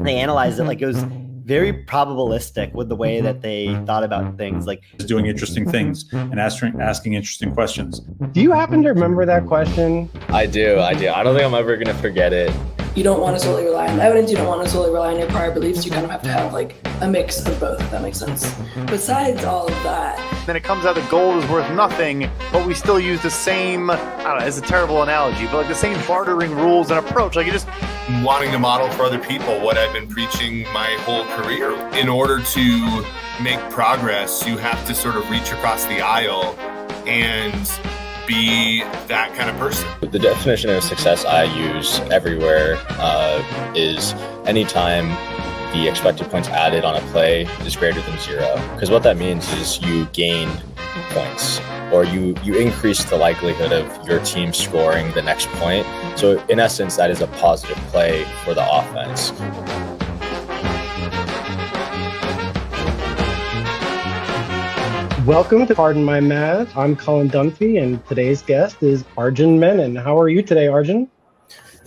they analyzed it, like it was very probabilistic with the way that they thought about things, like doing interesting things and asking interesting questions. Do you happen to remember that question? I do. I don't think I'm ever going to forget it. You don't want to solely rely on evidence. You don't want to solely rely on your prior beliefs. You kind of have to have like a mix of both, if that makes sense. Besides all of that, then it comes out that gold is worth nothing, but we still use the same, I don't know, it's a terrible analogy, but like the same bartering rules and approach. Like, it just wanting to model for other people what I've been preaching my whole career. In order to make progress, you have to sort of reach across the aisle and be that kind of person. The definition of success I use everywhere is anytime the expected points added on a play is greater than 0. Because what that means is you gain points, or you increase the likelihood of your team scoring the next point. So in essence, that is a positive play for the offense. Welcome to Pardon My Math. I'm Colin Dunphy, and today's guest is Arjun Menon. How are you today, Arjun?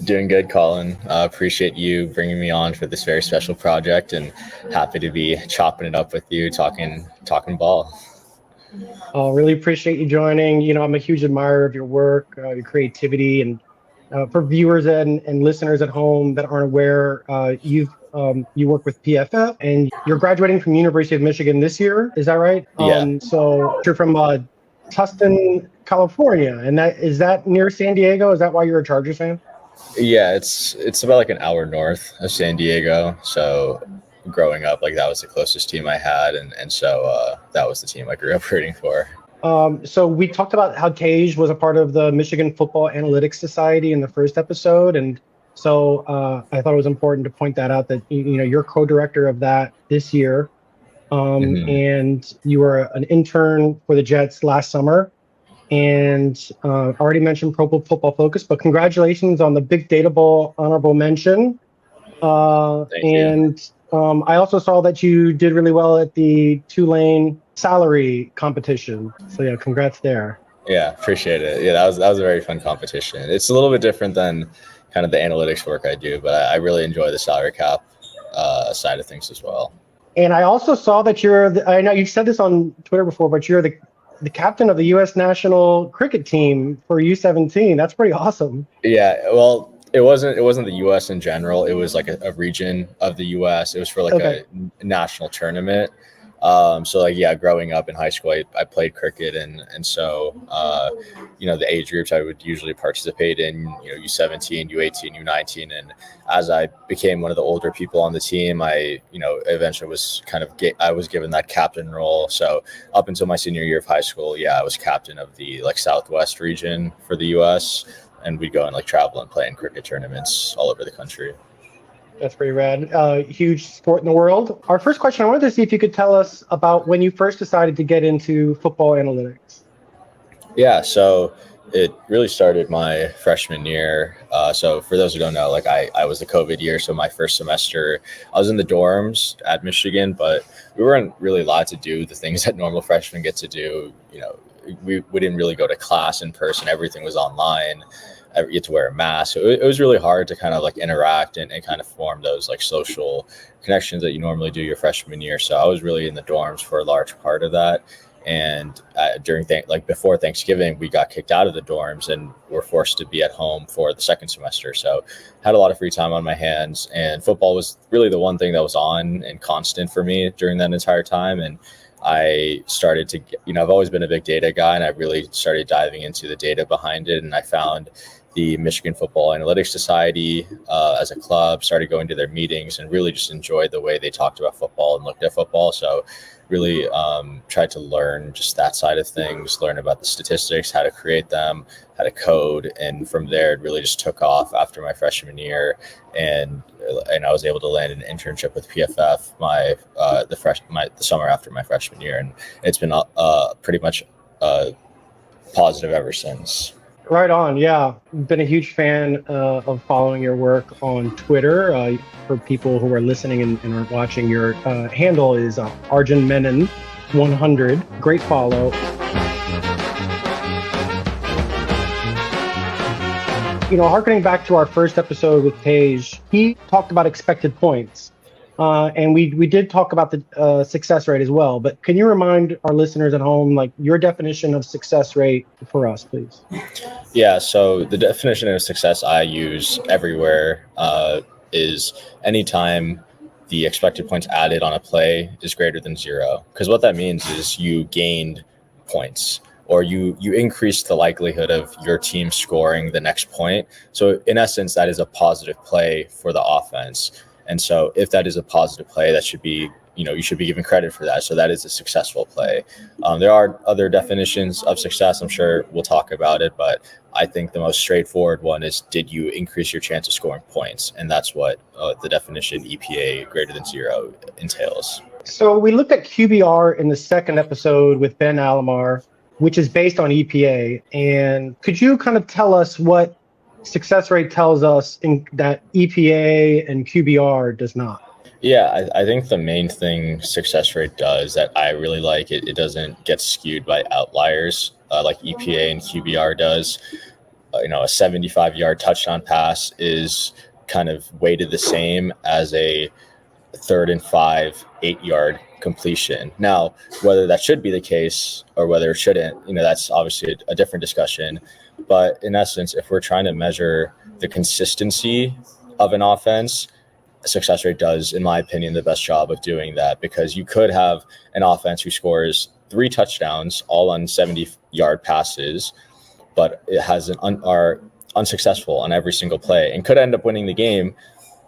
Doing good, Colin. Appreciate you bringing me on for this very special project, and happy to be chopping it up with you, talking ball. Really appreciate you joining. You know, I'm a huge admirer of your work, your creativity, and for viewers and listeners at home that aren't aware, you work with PFF, and you're graduating from University of Michigan this year. Is that right? Yeah. So you're from Tustin, California, and is that near San Diego? Is that why you're a Chargers fan? Yeah, it's about like an hour north of San Diego. So growing up, like that was the closest team I had, and so that was the team I grew up rooting for. So we talked about how Tage was a part of the Michigan Football Analytics Society in the first episode, and so I thought it was important to point that out, that you're co-director of that this year, and you were an intern for the Jets last summer, and already mentioned Pro Football Focus, but congratulations on the Big Data Bowl honorable mention. Thank you. I also saw that you did really well at the Tulane salary competition. So yeah, congrats there. Yeah, appreciate it. Yeah, that was a very fun competition. It's a little bit different than kind of the analytics work I do, but I really enjoy the salary cap side of things as well. And I also saw that I know you've said this on Twitter before, but you're the captain of the U.S. national cricket team for U17. That's pretty awesome. Yeah, well, it wasn't the U.S. in general. It was like a region of the U.S. It was for like a national tournament. So like, yeah, growing up in high school, I played cricket, and so, the age groups I would usually participate in, U17, U18, U19. And as I became one of the older people on the team, I, eventually was I was given that captain role. So up until my senior year of high school, yeah, I was captain of the like Southwest region for the US, and we'd go and like travel and play in cricket tournaments all over the country. That's pretty rad. Huge sport in the world. Our first question, I wanted to see if you could tell us about when you first decided to get into football analytics. Yeah, so it really started my freshman year. So for those who don't know, like I was the COVID year. So my first semester, I was in the dorms at Michigan, but we weren't really allowed to do the things that normal freshmen get to do. We didn't really go to class in person. Everything was online. You get to wear a mask. So it was really hard to kind of like interact and kind of form those like social connections that you normally do your freshman year. So I was really in the dorms for a large part of that. And before Thanksgiving, we got kicked out of the dorms and were forced to be at home for the second semester. So had a lot of free time on my hands, and football was really the one thing that was on and constant for me during that entire time. And I started to, I've always been a big data guy, and I really started diving into the data behind it. And I found the Michigan Football Analytics Society as a club, started going to their meetings, and really just enjoyed the way they talked about football and looked at football. So really tried to learn just that side of things, learn about the statistics, how to create them, how to code. And from there, it really just took off after my freshman year. And I was able to land an internship with PFF the summer after my freshman year. And it's been pretty much positive ever since. Right on. Yeah. Been a huge fan of following your work on Twitter. For people who are listening and are watching, your handle is Arjun Menon 100. Great follow. Harkening back to our first episode with Tej, he talked about expected points. And we did talk about the success rate as well. But can you remind our listeners at home, like, your definition of success rate for us, please? Yeah, so the definition of success I use everywhere is anytime the expected points added on a play is greater than 0. Because what that means is you gained points, or you increase the likelihood of your team scoring the next point. So in essence, that is a positive play for the offense. And so if that is a positive play, that should be, you should be given credit for that. So that is a successful play. There are other definitions of success. I'm sure we'll talk about it, but I think the most straightforward one is, did you increase your chance of scoring points? And that's what the definition EPA greater than 0 entails. So we looked at QBR in the second episode with Ben Alamar, which is based on EPA. And could you kind of tell us what success rate tells us that EPA and QBR does not? Yeah, I think the main thing success rate does that I really like, it doesn't get skewed by outliers like EPA and QBR does. A 75-yard touchdown pass is kind of weighted the same as a 3rd and 5, 8-yard completion. Now, whether that should be the case or whether it shouldn't, that's obviously a different discussion. But in essence, if we're trying to measure the consistency of an offense, success rate does, in my opinion, the best job of doing that, because you could have an offense who scores 3 touchdowns all on 70-yard passes, but it has are unsuccessful on every single play and could end up winning the game.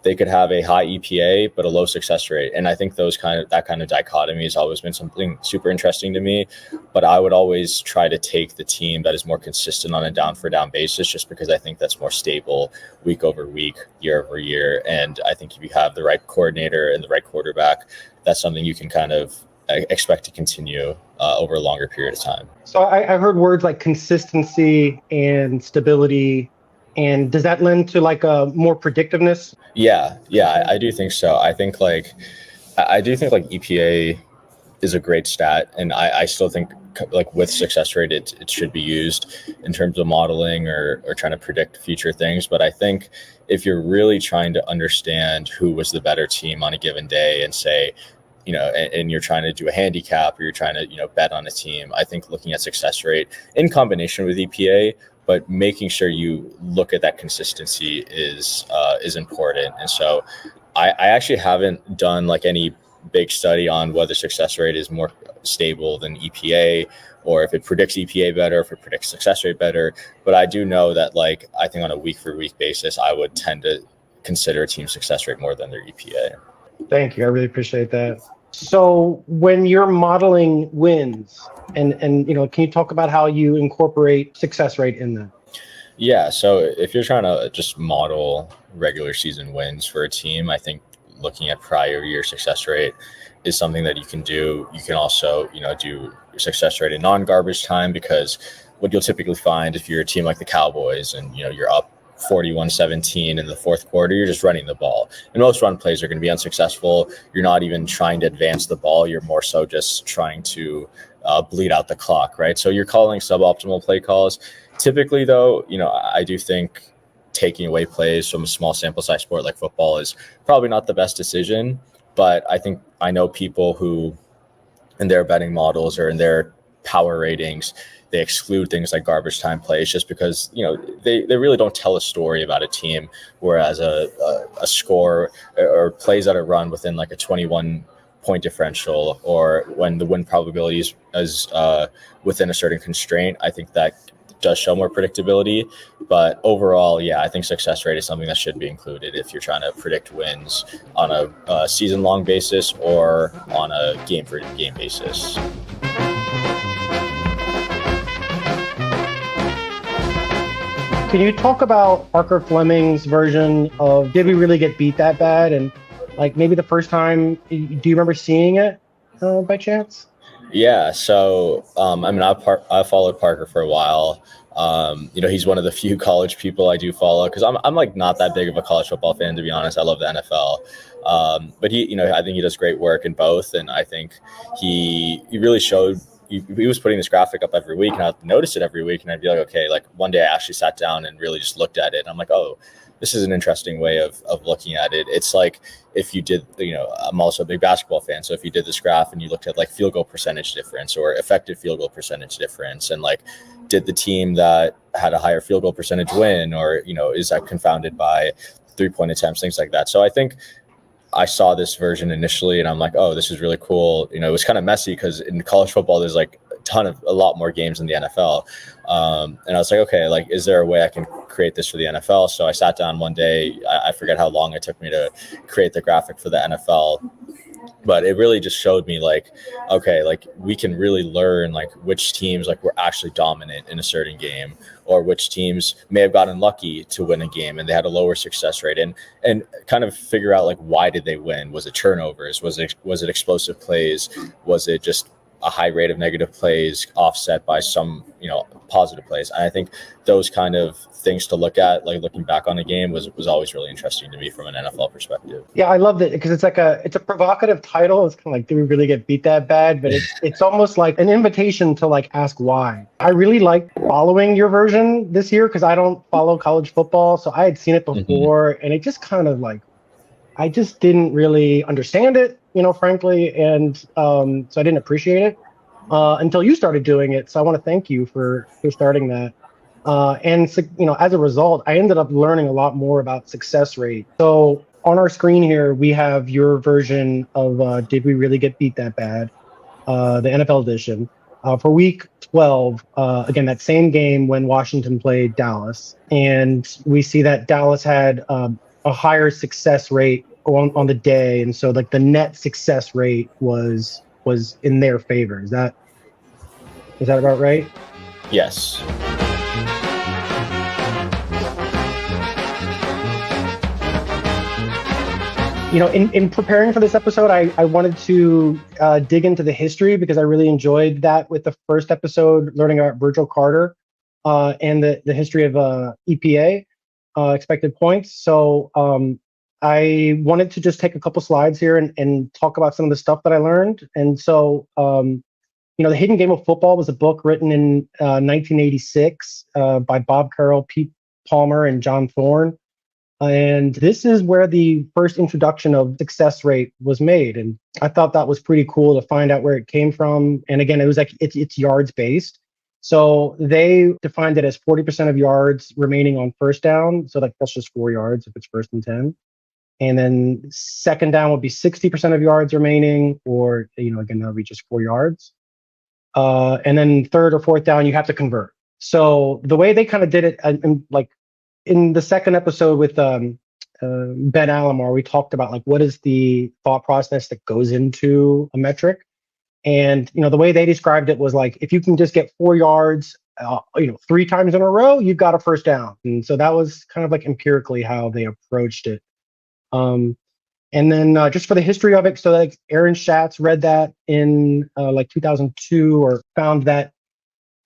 They could have a high EPA but a low success rate, and I think that kind of dichotomy has always been something super interesting to me. But I would always try to take the team that is more consistent on a down-for-down basis, just because I think that's more stable week over week, year over year. And I think if you have the right coordinator and the right quarterback, that's something you can kind of expect to continue over a longer period of time. So I heard words like consistency and stability. And does that lend to like a more predictiveness? Yeah, I do think so. I do think EPA is a great stat, and I still think like with success rate, it should be used in terms of modeling or trying to predict future things. But I think if you're really trying to understand who was the better team on a given day and say, and you're trying to do a handicap or you're trying to, bet on a team, I think looking at success rate in combination with EPA, but making sure you look at that consistency is important. And so I actually haven't done like any big study on whether success rate is more stable than EPA, or if it predicts EPA better, if it predicts success rate better. But I do know that, like, I think on a week for week basis, I would tend to consider a team success rate more than their EPA. Thank you. I really appreciate that. So when you're modeling wins, and can you talk about how you incorporate success rate in that? Yeah, so if you're trying to just model regular season wins for a team, I think looking at prior year success rate is something that you can do. You can also, do success rate in non-garbage time, because what you'll typically find if you're a team like the Cowboys and, you're up 41-17 in the fourth quarter, you're just running the ball. And most run plays are going to be unsuccessful. You're not even trying to advance the ball. You're more so just trying to bleed out the clock, right? So you're calling suboptimal play calls. Typically, though, I do think taking away plays from a small sample size sport like football is probably not the best decision. But I know people who, in their betting models or in their power ratings, they exclude things like garbage time plays just because, they really don't tell a story about a team, whereas a score or plays that are run within like a 21-point differential, or when the win probability is within a certain constraint, I think that does show more predictability. But overall, I think success rate is something that should be included if you're trying to predict wins on a season-long basis or on a game-for-game basis. Can you talk about Parker Fleming's version of Did We Really Get Beat That Bad? And like maybe the first time, do you remember seeing it by chance? Yeah, so I followed Parker for a while. He's one of the few college people I do follow, because I'm like not that big of a college football fan, to be honest. I love the NFL, but he, I think he does great work in both, and I think he really showed he was putting this graphic up every week, and I'd notice it every week, and I'd be like, okay, like one day I actually sat down and really just looked at it, and I'm like, oh, this is an interesting way of looking at it. It's like if you did, I'm also a big basketball fan, so if you did this graph and you looked at like field goal percentage difference or effective field goal percentage difference, and like, did the team that had a higher field goal percentage win, or is that confounded by 3-point attempts, things like that. So I think I saw this version initially and I'm like, oh, this is really cool. It was kind of messy because in college football, there's like a lot more games in the NFL. And I was like, okay, like, is there a way I can create this for the NFL? So I sat down one day, I forget how long it took me to create the graphic for the NFL, but it really just showed me like, okay, like we can really learn like which teams like were actually dominant in a certain game, or which teams may have gotten lucky to win a game and they had a lower success rate, and kind of figure out like, why did they win? Was it turnovers? Was it explosive plays? Was it just a high rate of negative plays offset by some, positive plays? And I think those kind of things to look at, like looking back on a game, was always really interesting to me from an NFL perspective. Yeah, I loved it because it's a provocative title. It's kind of like, do we really get beat that bad? But it's almost like an invitation to like ask why. I really like following your version this year because I don't follow college football, so I had seen it before, and it just kind of like, I just didn't really understand it, frankly, and so I didn't appreciate it until you started doing it. So I want to thank you for starting that. And as a result, I ended up learning a lot more about success rate. So on our screen here, we have your version of Did We Really Get Beat That Bad? The NFL edition. For week 12, again, that same game when Washington played Dallas. And we see that Dallas had a higher success rate on the day, and so like the net success rate was in their favor. Is that about right? Yes. In preparing for this episode, I wanted to dig into the history because I really enjoyed that with the first episode, learning about Virgil Carter and the history of EPA, expected points. So I wanted to just take a couple slides here and talk about some of the stuff that I learned. And so, The Hidden Game of Football was a book written in 1986 by Bob Carroll, Pete Palmer, and John Thorne. And this is where the first introduction of success rate was made. And I thought that was pretty cool to find out where it came from. And again, it was like it's yards based. So they defined it as 40% of yards remaining on first down. So like that's just 4 yards if it's 1st and 10. And then second down would be 60% of yards remaining, or, again, that'll be just 4 yards. And then third or fourth down, you have to convert. So the way they kind of did it, like in the second episode with Ben Alomar, we talked about like, what is the thought process that goes into a metric? And, the way they described it was like, if you can just get 4 yards, 3 times in a row, you've got a first down. And so that was kind of like empirically how they approached it. And then just for the history of it, so like Aaron Schatz read that in like 2002, or found that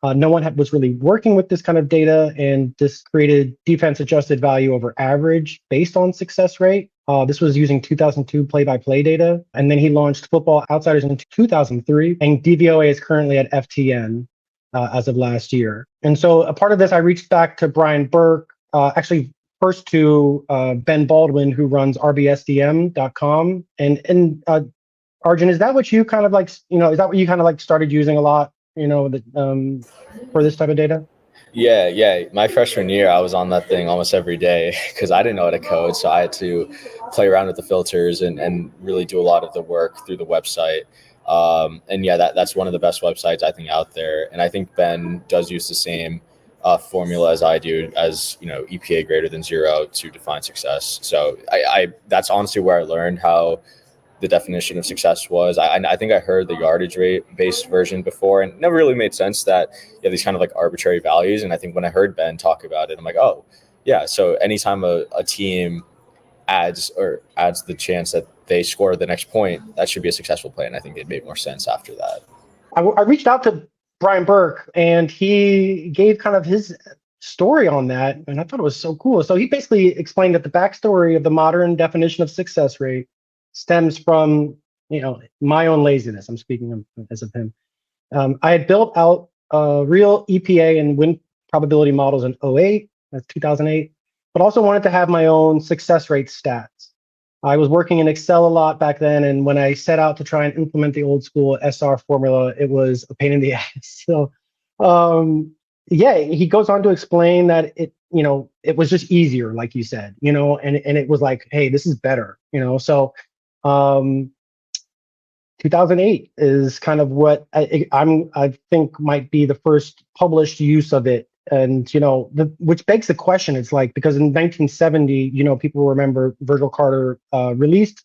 no one was really working with this kind of data, and this created defense adjusted value over average based on success rate. This was using 2002 play-by-play data. And then he launched Football Outsiders in 2003, and DVOA is currently at FTN as of last year. And so a part of this, I reached back to Brian Burke, actually first to Ben Baldwin, who runs rbsdm.com. And Arjun, is that what you kind of like, is that what you kind of like started using a lot, for this type of data? Yeah. My freshman year, I was on that thing almost every day because I didn't know how to code. So I had to play around with the filters and really do a lot of the work through the website. And yeah, that's one of the best websites I think out there. And I think Ben does use the same formula as I do, as EPA greater than 0 to define success. So I that's honestly where I learned how the definition of success was. I think I heard the yardage rate based version before, and it never really made sense that you have these kind of like arbitrary values. And I think when I heard Ben talk about it, I'm like, oh yeah. So anytime a team adds the chance that they score the next point, that should be a successful play. And I think it made more sense after that. I reached out to Brian Burke, and he gave kind of his story on that, and I thought it was so cool. So he basically explained that the backstory of the modern definition of success rate stems from, my own laziness. I'm speaking as of him. I had built out real EPA and win probability models in '08, that's 2008, but also wanted to have my own success rate stats. I was working in Excel a lot back then, and when I set out to try and implement the old school SR formula, it was a pain in the ass. So, yeah, he goes on to explain that it was just easier, like you said, and it was like, hey, this is better, So, 2008 is kind of what I think might be the first published use of it. And, which begs the question, it's like, because in 1970, people remember Virgil Carter released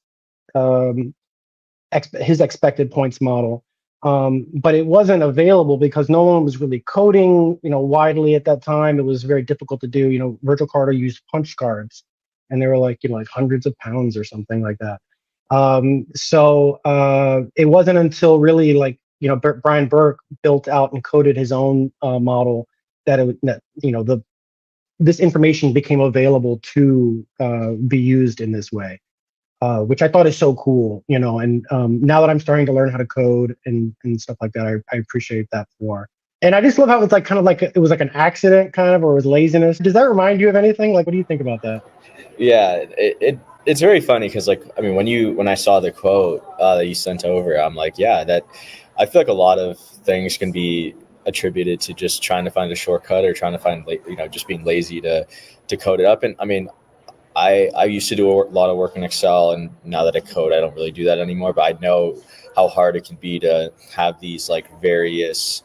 his expected points model, but it wasn't available because no one was really coding, widely at that time. It was very difficult to do. Virgil Carter used punch cards, and they were like hundreds of pounds or something like that. So it wasn't until really Brian Burke built out and coded his own model that this information became available to be used in this way, which I thought is so cool, and now that I'm starting to learn how to code and stuff like that, I appreciate that more. And I just love how it's like kind of like it was like an accident kind of, or it was laziness. Does that remind you of anything? Like, what do you think about that? Yeah, it's very funny because when I saw the quote that you sent over, I'm like, yeah, that I feel like a lot of things can be attributed to just trying to find a shortcut or trying to find just being lazy to code it up. And I used to do a lot of work in Excel, and now that I code, I don't really do that anymore. But I know how hard it can be to have these various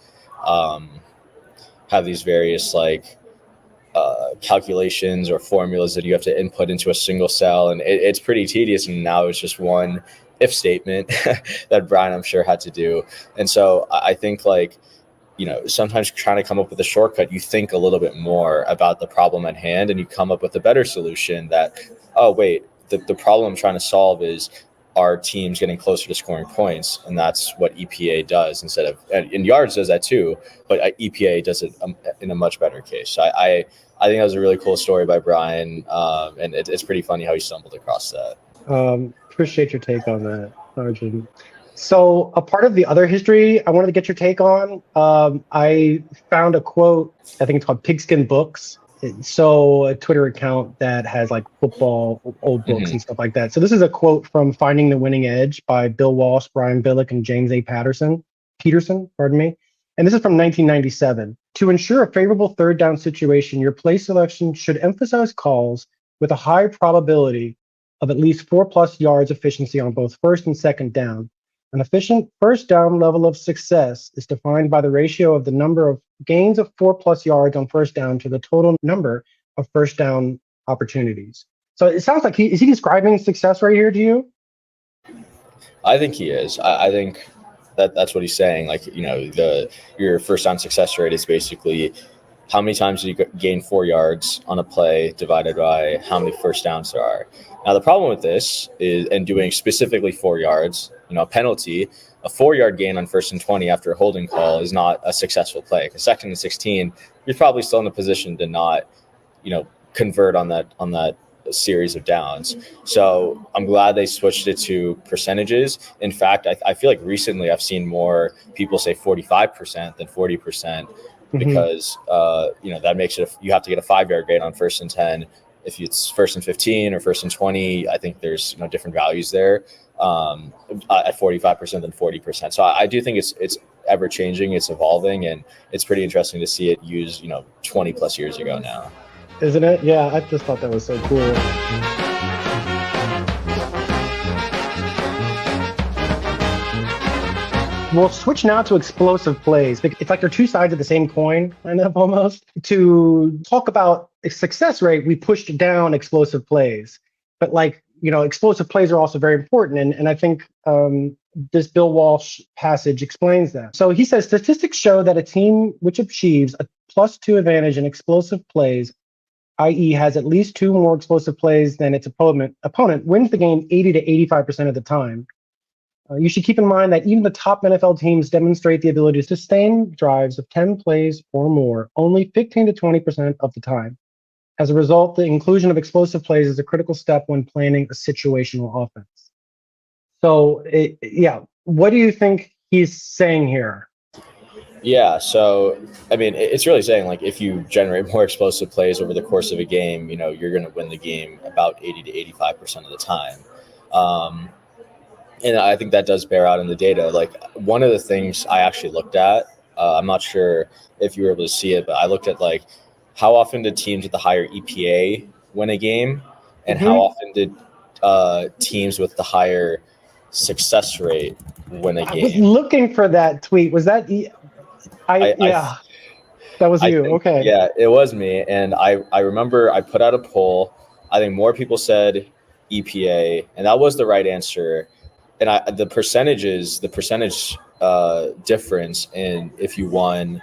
calculations or formulas that you have to input into a single cell, and it's pretty tedious. And now it's just one if statement that Brian, I'm sure, had to do. And so I think sometimes trying to come up with a shortcut, you think a little bit more about the problem at hand, and you come up with a better solution that, oh wait, the problem I'm trying to solve is our team's getting closer to scoring points, and that's what EPA does instead of, and Yards does that too, but EPA does it in a much better case. So I think that was a really cool story by Brian, and it's pretty funny how he stumbled across that. Appreciate your take on that, Arjun. So a part of the other history I wanted to get your take on, I found a quote, I think it's called Pigskin Books. So a Twitter account that has football, old books and stuff like that. So this is a quote from Finding the Winning Edge by Bill Walsh, Brian Billick, and James A. Peterson, pardon me. And this is from 1997. To ensure a favorable third down situation, your play selection should emphasize calls with a high probability of at least 4+ yards efficiency on both first and second down. An efficient first down level of success is defined by the ratio of the number of gains of 4+ yards on first down to the total number of first down opportunities. So it sounds like is he describing success right here to you? I think he is. I think that's what he's saying. Your first down success rate is basically how many times do you gain 4 yards on a play divided by how many first downs there are. Now, the problem with this is, and doing specifically 4 yards, a penalty, a 4-yard gain on 1st and 20 after a holding call is not a successful play. Because 2nd and 16, you're probably still in a position to not, convert on that series of downs. So I'm glad they switched it to percentages. In fact, I feel like recently I've seen more people say 45% than 40%. Because that makes it, you have to get a 5-yard gain on 1st and 10. If it's 1st and 15 or 1st and 20, I think there's different values there at 45% than 40%. So I do think it's ever changing, it's evolving, and it's pretty interesting to see it used 20+ years ago now. Isn't it? Yeah, I just thought that was so cool. We'll switch now to explosive plays. It's like they're two sides of the same coin, kind of almost. To talk about a success rate, we pushed down explosive plays. But explosive plays are also very important. And I think this Bill Walsh passage explains that. So he says, statistics show that a team which achieves a +2 advantage in explosive plays, i.e. has at least 2 more explosive plays than its opponent wins the game 80 to 85% of the time. You should keep in mind that even the top NFL teams demonstrate the ability to sustain drives of 10 plays or more only 15 to 20% of the time. As a result, the inclusion of explosive plays is a critical step when planning a situational offense. So, what do you think he's saying here? Yeah, so I mean, it's really saying like if you generate more explosive plays over the course of a game, you're going to win the game about 80 to 85% of the time. Um, and I think that does bear out in the data. Like one of the things I actually looked at, I'm not sure if you were able to see it, but I looked at like how often did teams with the higher EPA win a game, and how often did teams with the higher success rate win a I was game. looking for that tweet. Was that yeah, that was you. Okay. Yeah, it was me. And I remember I put out a poll. I think more people said EPA, and that was the right answer. And the percentage difference in if you won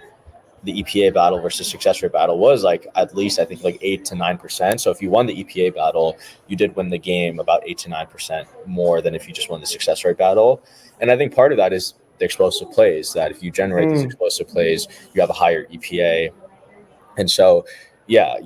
the EPA battle versus success rate battle was like at least I think like 8 to 9%. So if you won the EPA battle, you did win the game about 8 to 9% more than if you just won the success rate battle. And I think part of that is the explosive plays, that if you generate these explosive plays, you have a higher EPA. And so, yeah,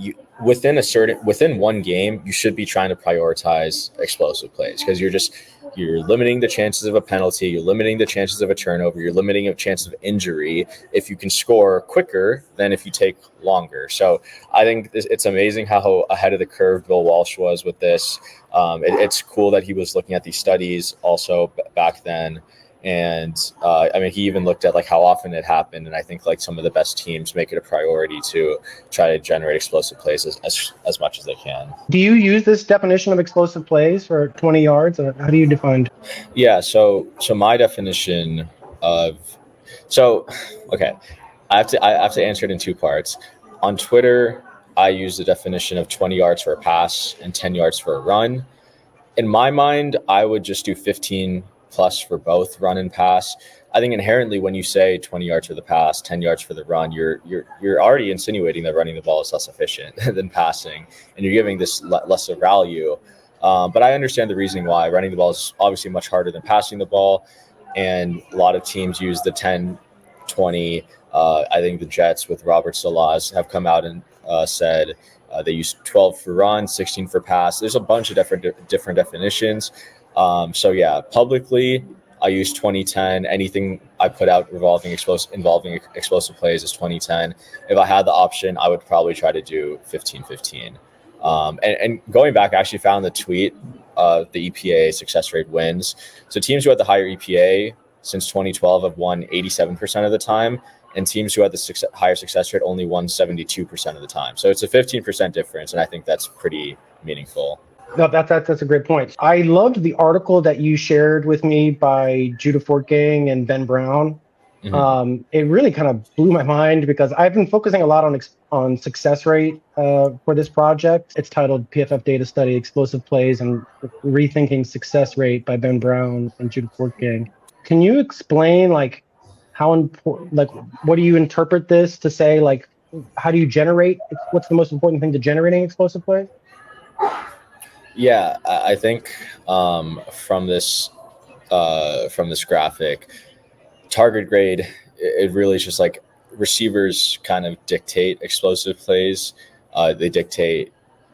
within one game, you should be trying to prioritize explosive plays because you're limiting the chances of a penalty, you're limiting the chances of a turnover, you're limiting the chances of injury if you can score quicker than if you take longer. So I think it's amazing how ahead of the curve Bill Walsh was with this. It's cool that he was looking at these studies also back then. And I mean, he even looked at like how often it happened. And I think like some of the best teams make it a priority to try to generate explosive plays as much as they can. Do you use this definition of explosive plays for 20 yards? Or how do you define? Yeah. So my definition okay, I have to answer it in two parts. On Twitter, I use the definition of 20 yards for a pass and 10 yards for a run. In my mind, I would just do 15 plus for both run and pass. I think inherently when you say 20 yards for the pass, 10 yards for the run, you're already insinuating that running the ball is less efficient than passing, and you're giving this lesser value. But I understand the reasoning why. Running the ball is obviously much harder than passing the ball, and a lot of teams use the 10-20. I think the Jets with Robert Salaz have come out and said they use 12 for run, 16 for pass. There's a bunch of different definitions. So yeah, publicly I use 2010. Anything I put out involving explosive plays is 2010. If I had the option, I would probably try to do 15-15. And going back, I actually found the tweet of the EPA success rate wins. So teams who had the higher EPA since 2012 have won 87% of the time, and teams who had the higher success rate only won 72% of the time. So it's a 15% difference, and I think that's pretty meaningful. No, that's a great point. I loved the article that you shared with me by Judah Fortgang and Ben Brown. Mm-hmm. It really kind of blew my mind because I've been focusing a lot on success rate for this project. It's titled PFF Data Study, Explosive Plays and Rethinking Success Rate by Ben Brown and Judah Fortgang. Can you explain like how important, like what do you interpret this to say, like how do you generate, what's the most important thing to generating explosive plays? Yeah, I think from this graphic, target grade, it really is just like receivers kind of dictate explosive plays. They dictate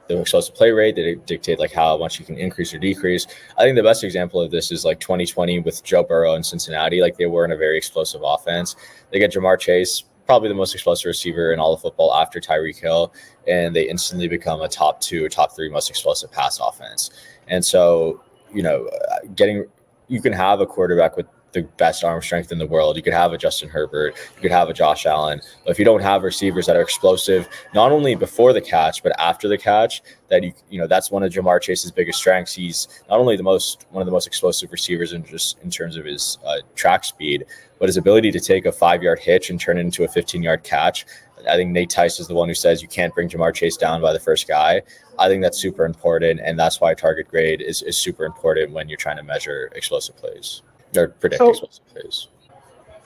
the explosive play rate. They dictate like how much you can increase or decrease. I think the best example of this is like 2020 with Joe Burrow in Cincinnati. Like they were in a very explosive offense. They get Jamar Chase, probably the most explosive receiver in all of football after Tyreek Hill, and they instantly become a top 2 or top 3 most explosive pass offense. And so, you can have a quarterback with the best arm strength in the world. You could have a Justin Herbert, you could have a Josh Allen, but if you don't have receivers that are explosive, not only before the catch, but after the catch, that that's one of Jamar Chase's biggest strengths. He's not only one of the most explosive receivers in terms of his track speed, but his ability to take a 5-yard hitch and turn it into a 15-yard catch. I think Nate Tice is the one who says you can't bring Jamar Chase down by the first guy. I think that's super important, and that's why target grade is super important when you're trying to measure explosive plays or predict explosive plays.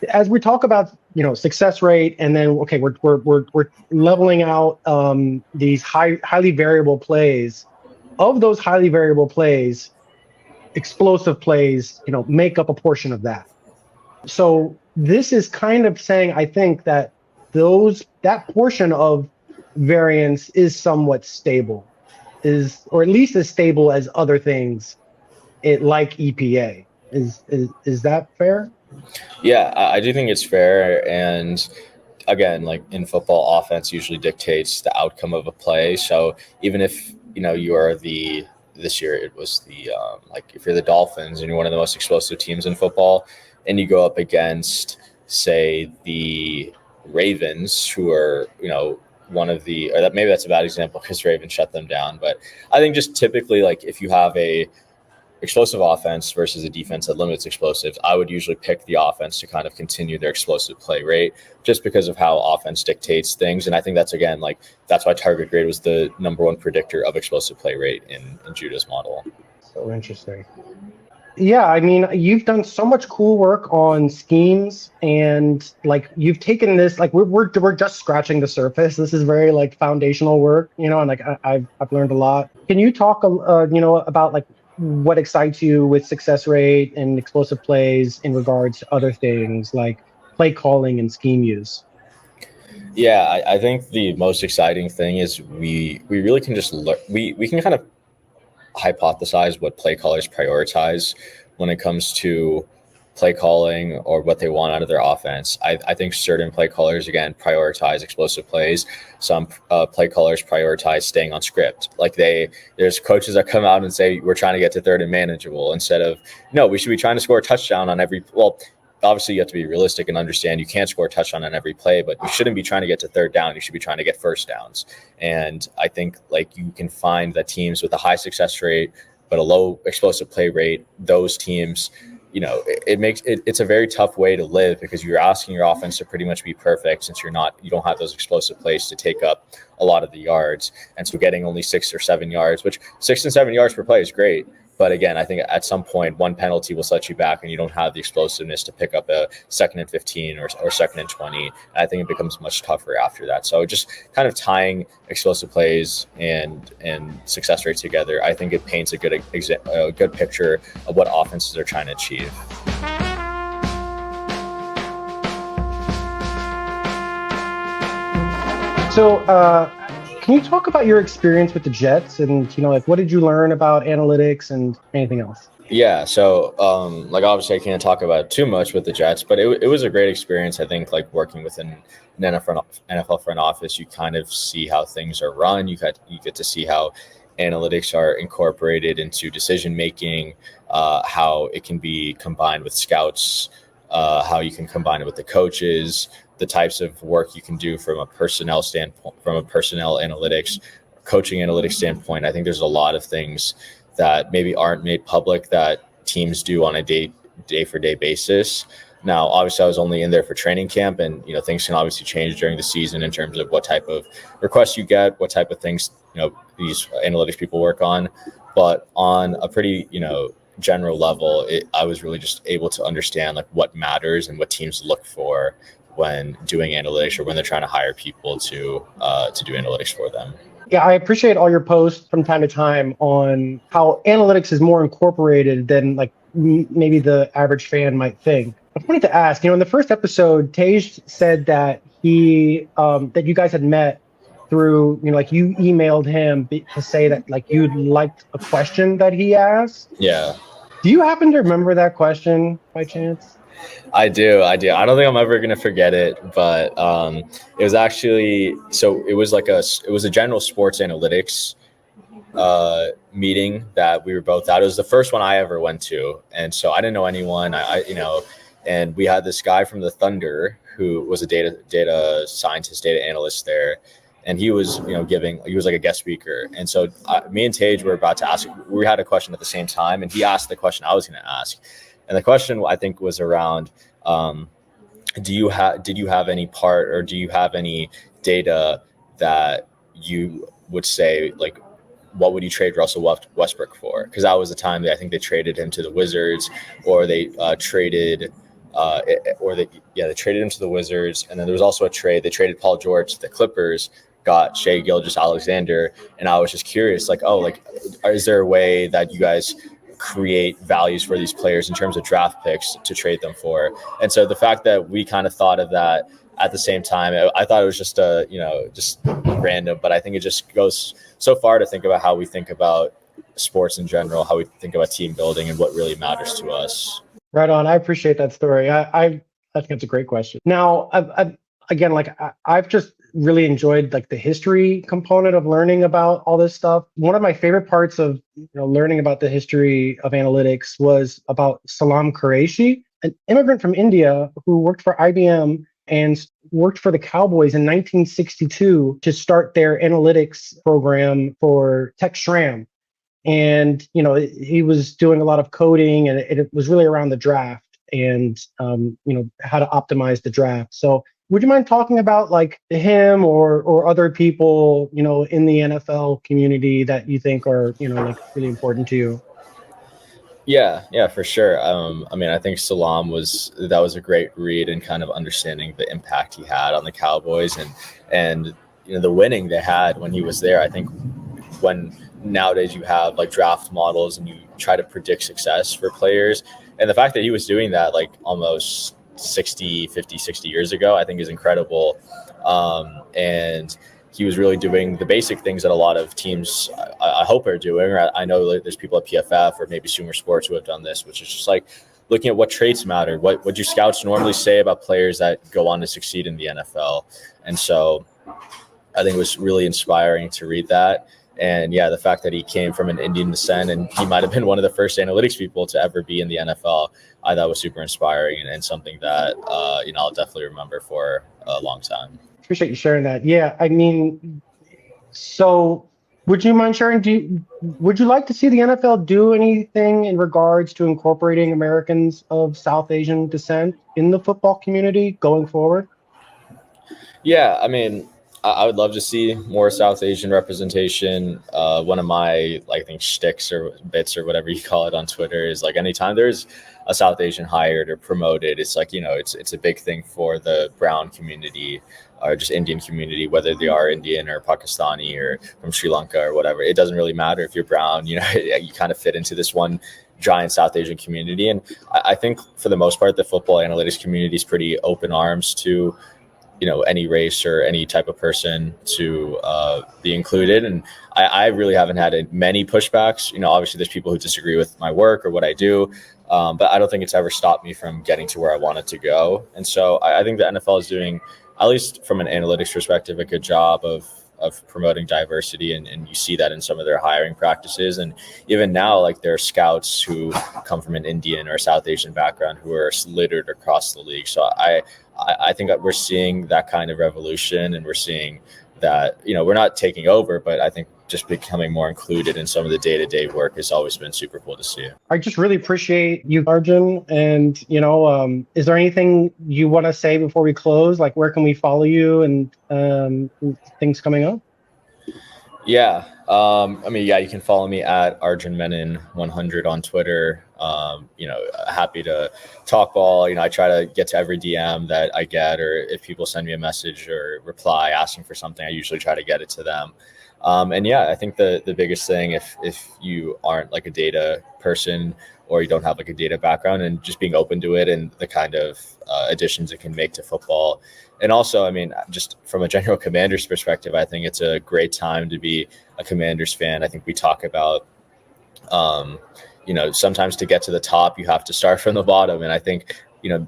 As we talk about success rate, and then we're leveling out these highly variable plays. Of those highly variable plays, explosive plays make up a portion of that. So this is kind of saying, I think, that that portion of variance is somewhat stable, or at least as stable as other things, like EPA. Is that fair? Yeah, I do think it's fair. And again, like in football, offense usually dictates the outcome of a play. So even if, you are this year it was like if you're the Dolphins and you're one of the most explosive teams in football and you go up against, say, the Ravens, who are, one of the, or that maybe that's a bad example because Ravens shut them down. But I think just typically, like if you have a explosive offense versus a defense that limits explosives, I would usually pick the offense to kind of continue their explosive play rate just because of how offense dictates things. And I think that's, again, like that's why target grade was the number one predictor of explosive play rate in Judah's model. So interesting. Yeah, I mean, you've done so much cool work on schemes, and like you've taken this, like we're just scratching the surface. This is very like foundational work, and like I've learned a lot. Can you talk, about like what excites you with success rate and explosive plays in regards to other things like play calling and scheme use? Yeah, I think the most exciting thing is we really can just learn. We can kind of hypothesize what play callers prioritize when it comes to play calling or what they want out of their offense. I think certain play callers, again, prioritize explosive plays. Some play callers prioritize staying on script. Like there's coaches that come out and say, we're trying to get to third and manageable, instead of, no, we should be trying to score a touchdown on every, obviously you have to be realistic and understand you can't score a touchdown on every play, but you shouldn't be trying to get to third down. You should be trying to get first downs. And I think like you can find that teams with a high success rate, but a low explosive play rate, those teams, it's a very tough way to live because you're asking your offense to pretty much be perfect since you don't have those explosive plays to take up a lot of the yards. And so getting only 6 or 7 yards, which 6 and 7 yards per play is great. But again, I think at some point, one penalty will set you back and you don't have the explosiveness to pick up a 2nd and 15 or 2nd and 20. And I think it becomes much tougher after that. So just kind of tying explosive plays and success rates together, I think it paints a good picture of what offenses are trying to achieve. So, can you talk about your experience with the Jets and, like what did you learn about analytics and anything else? Yeah. So, obviously I can't talk about too much with the Jets, but it was a great experience. I think like working within an NFL front office, you kind of see how things are run. You get to see how analytics are incorporated into decision-making, how it can be combined with scouts, how you can combine it with the coaches, the types of work you can do from a personnel standpoint, from a personnel analytics, coaching analytics standpoint. I think there's a lot of things that maybe aren't made public that teams do on a day-for-day basis. Now, obviously, I was only in there for training camp, and things can obviously change during the season in terms of what type of requests you get, what type of things these analytics people work on. But on a pretty general level, I was really just able to understand like what matters and what teams look for when doing analytics or when they're trying to hire people to do analytics for them. Yeah, I appreciate all your posts from time to time on how analytics is more incorporated than like maybe the average fan might think. I wanted to ask, in the first episode, Tej said that that you guys had met through, like you emailed him to say that like you liked a question that he asked. Yeah. Do you happen to remember that question by chance? I do. I don't think I'm ever going to forget it, but it was actually, so it was a general sports analytics meeting that we were both at. It was the first one I ever went to. And so I didn't know anyone, and we had this guy from the Thunder who was a data scientist, data analyst there. And he was, he was like a guest speaker. And so me and Tej were about to ask, we had a question at the same time, and he asked the question I was going to ask. And the question I think was around, did you have any part, or do you have any data that you would say, like, what would you trade Russell Westbrook for? Because that was the time that I think they traded him to the Wizards, or they traded him to the Wizards. And then there was also a trade. They traded Paul George to the Clippers, got Shai Gilgeous-Alexander. And I was just curious, like, is there a way that you guys create values for these players in terms of draft picks to trade them for? And so the fact that we kind of thought of that at the same time, I thought it was just just random, but I think it just goes so far to think about how we think about sports in general, how we think about team building and what really matters to us. Right on. I appreciate that story. I think it's a great question. Now, again, like I've just really enjoyed like the history component of learning about all this stuff. One of my favorite parts of learning about the history of analytics was about Salam Qureshi, an immigrant from India who worked for IBM and worked for the Cowboys in 1962 to start their analytics program for Tech Shram. And he was doing a lot of coding, and it was really around the draft and how to optimize the draft. So would you mind talking about like him or other people in the NFL community that you think are like really important to you? Yeah, for sure. I mean, I think Salam was a great read and kind of understanding the impact he had on the Cowboys and the winning they had when he was there. I think when nowadays you have like draft models and you try to predict success for players, and the fact that he was doing that like almost 50, 60 years ago, I think is incredible. And he was really doing the basic things that a lot of teams I hope are doing. Or I know there's people at PFF or maybe Sumer Sports who have done this, which is just like looking at what traits matter. What would your scouts normally say about players that go on to succeed in the NFL? And so I think it was really inspiring to read that. And yeah, the fact that he came from an Indian descent and he might have been one of the first analytics people to ever be in the NFL, I thought was super inspiring and something that, I'll definitely remember for a long time. Appreciate you sharing that. Yeah, I mean, so would you mind sharing, would you like to see the NFL do anything in regards to incorporating Americans of South Asian descent in the football community going forward? Yeah, I mean, I would love to see more South Asian representation. One of my, I think, shticks or bits or whatever you call it on Twitter is like anytime there's a South Asian hired or promoted, it's like, it's a big thing for the brown community or just Indian community, whether they are Indian or Pakistani or from Sri Lanka or whatever. It doesn't really matter if you're brown, you kind of fit into this one giant South Asian community. And I think for the most part, the football analytics community is pretty open arms to any race or any type of person to be included. And I really haven't had many pushbacks. Obviously there's people who disagree with my work or what I do, but I don't think it's ever stopped me from getting to where I wanted to go. And so I think the NFL is doing, at least from an analytics perspective, a good job of promoting diversity. And you see that in some of their hiring practices. And even now, like there are scouts who come from an Indian or South Asian background who are littered across the league. So I think that we're seeing that kind of revolution, and we're seeing that, we're not taking over, but I think just becoming more included in some of the day-to-day work has always been super cool to see. I just really appreciate you, Arjun. And, is there anything you want to say before we close? Like, where can we follow you and things coming up? Yeah. You can follow me at Arjun Menon 100 on Twitter. Happy to talk ball. I try to get to every DM that I get, or if people send me a message or reply asking for something, I usually try to get it to them. I think the biggest thing, if you aren't like a data person or you don't have like a data background, and just being open to it and the kind of additions it can make to football. And also, just from a general Commanders perspective, I think it's a great time to be a Commanders fan. I think we talk about, sometimes to get to the top, you have to start from the bottom. And I think,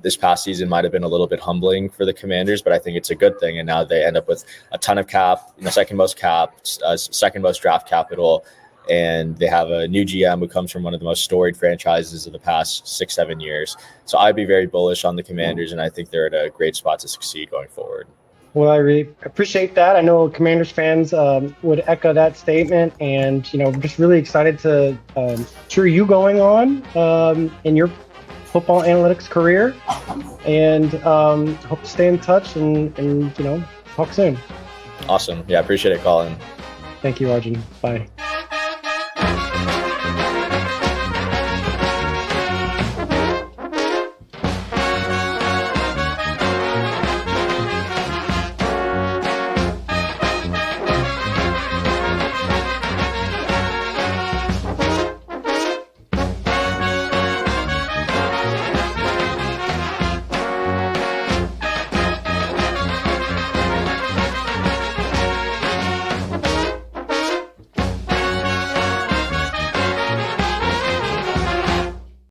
this past season might have been a little bit humbling for the Commanders, but I think it's a good thing. And now they end up with a ton of cap, second most cap, second most draft capital. And they have a new GM who comes from one of the most storied franchises of the past 6-7 years. So I'd be very bullish on the Commanders, and I think they're at a great spot to succeed going forward. Well, I really appreciate that. I know Commanders fans would echo that statement, and just really excited to cheer you going on in your football analytics career, and hope to stay in touch and talk soon. Awesome. Yeah, appreciate it, Colin. Thank you, Arjun. Bye.